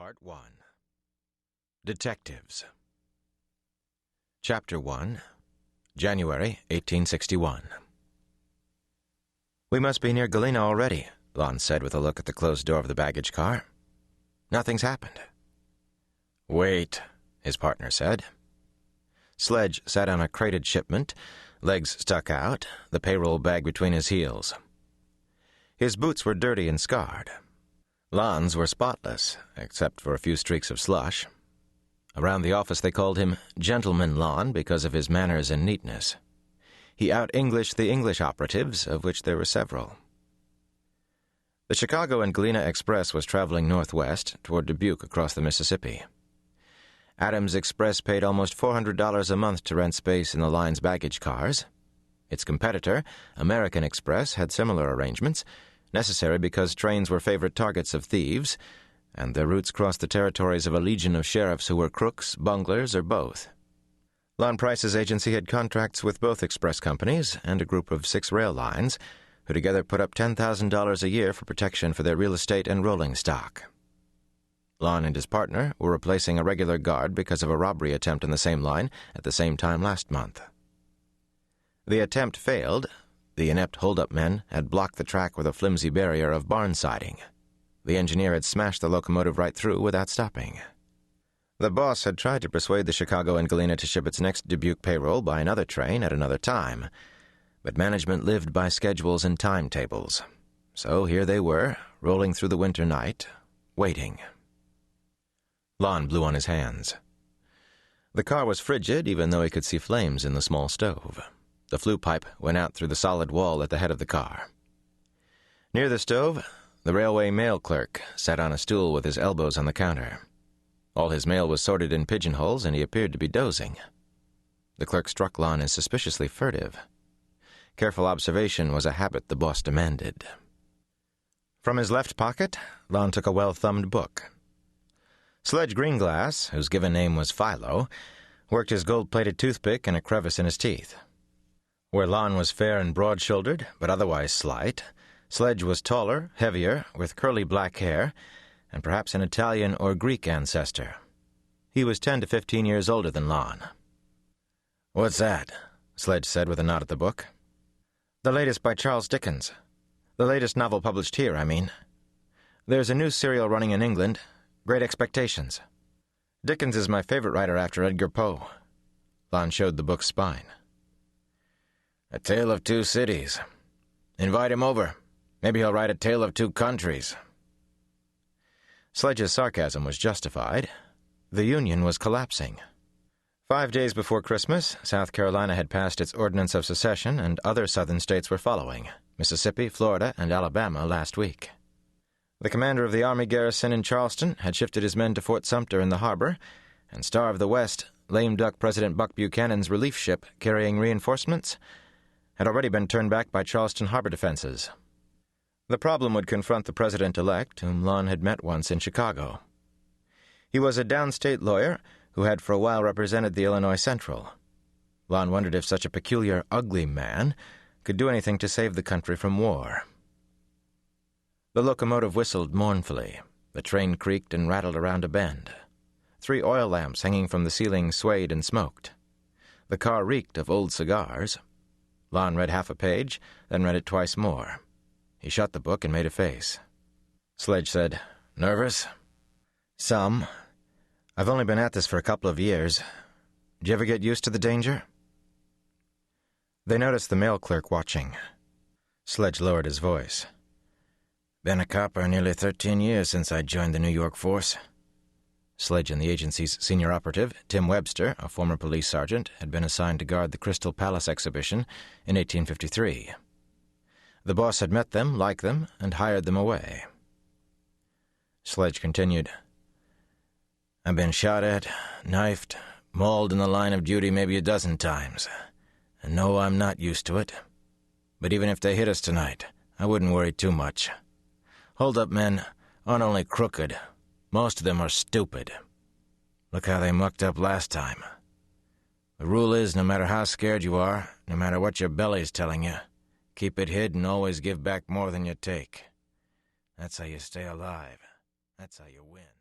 Part 1. Detectives. Chapter 1. January 1861. "We must be near Galena already," Lon said with a look at the closed door of the baggage car. "Nothing's happened." "Wait," his partner said. Sledge sat on a crated shipment, legs stuck out, the payroll bag between his heels. His boots were dirty and scarred. Lon's were spotless, except for a few streaks of slush. Around the office they called him Gentleman Lon because of his manners and neatness. He out-Englished the English operatives, of which there were several. The Chicago and Galena Express was traveling northwest toward Dubuque across the Mississippi. Adams Express paid almost $400 a month to rent space in the line's baggage cars. Its competitor, American Express, had similar arrangements, necessary because trains were favorite targets of thieves, and their routes crossed the territories of a legion of sheriffs who were crooks, bunglers, or both. Lon Price's agency had contracts with both express companies and a group of 6 rail lines, who together put up $10,000 a year for protection for their real estate and rolling stock. Lon and his partner were replacing a regular guard because of a robbery attempt on the same line at the same time last month. The attempt failed. The inept hold-up men had blocked the track with a flimsy barrier of barn siding. The engineer had smashed the locomotive right through without stopping. The boss had tried to persuade the Chicago and Galena to ship its next Dubuque payroll by another train at another time, but management lived by schedules and timetables. So here they were, rolling through the winter night, waiting. Lon blew on his hands. The car was frigid, even though he could see flames in the small stove. The flue pipe went out through the solid wall at the head of the car. Near the stove, the railway mail clerk sat on a stool with his elbows on the counter. All his mail was sorted in pigeonholes, and he appeared to be dozing. The clerk struck Lon as suspiciously furtive. Careful observation was a habit the boss demanded. From his left pocket, Lon took a well-thumbed book. Sledge Greenglass, whose given name was Philo, worked his gold-plated toothpick in a crevice in his teeth. Where Lon was fair and broad-shouldered, but otherwise slight, Sledge was taller, heavier, with curly black hair, and perhaps an Italian or Greek ancestor. He was 10 to 15 years older than Lon. "What's that?" Sledge said with a nod at the book. "The latest by Charles Dickens. The latest novel published here, I mean. There's a new serial running in England, Great Expectations. Dickens is my favorite writer after Edgar Poe." Lon showed the book's spine. "A Tale of Two Cities. Invite him over. Maybe he'll write A Tale of Two Countries." Sledge's sarcasm was justified. The Union was collapsing. 5 days before Christmas, South Carolina had passed its Ordinance of Secession, and other southern states were following, Mississippi, Florida, and Alabama last week. The commander of the Army garrison in Charleston had shifted his men to Fort Sumter in the harbor, and Star of the West, lame duck President Buck Buchanan's relief ship carrying reinforcements, had already been turned back by Charleston harbor defenses. The problem would confront the president-elect, whom Lon had met once in Chicago. He was a downstate lawyer who had for a while represented the Illinois Central. Lon wondered if such a peculiar, ugly man could do anything to save the country from war. The locomotive whistled mournfully. The train creaked and rattled around a bend. 3 oil lamps hanging from the ceiling swayed and smoked. The car reeked of old cigars. Lon read half a page, then read it twice more. He shut the book and made a face. Sledge said, "Nervous?" "Some. I've only been at this for a couple of years. Did you ever get used to the danger?" They noticed the mail clerk watching. Sledge lowered his voice. "Been a copper nearly 13 years since I joined the New York force." Sledge and the agency's senior operative, Tim Webster, a former police sergeant, had been assigned to guard the Crystal Palace exhibition in 1853. The boss had met them, liked them, and hired them away. Sledge continued, "I've been shot at, knifed, mauled in the line of duty maybe a dozen times, and no, I'm not used to it. But even if they hit us tonight, I wouldn't worry too much. Hold-up men aren't only crooked, most of them are stupid. Look how they mucked up last time. The rule is, no matter how scared you are, no matter what your belly's telling you, keep it hid and always give back more than you take. That's how you stay alive. That's how you win."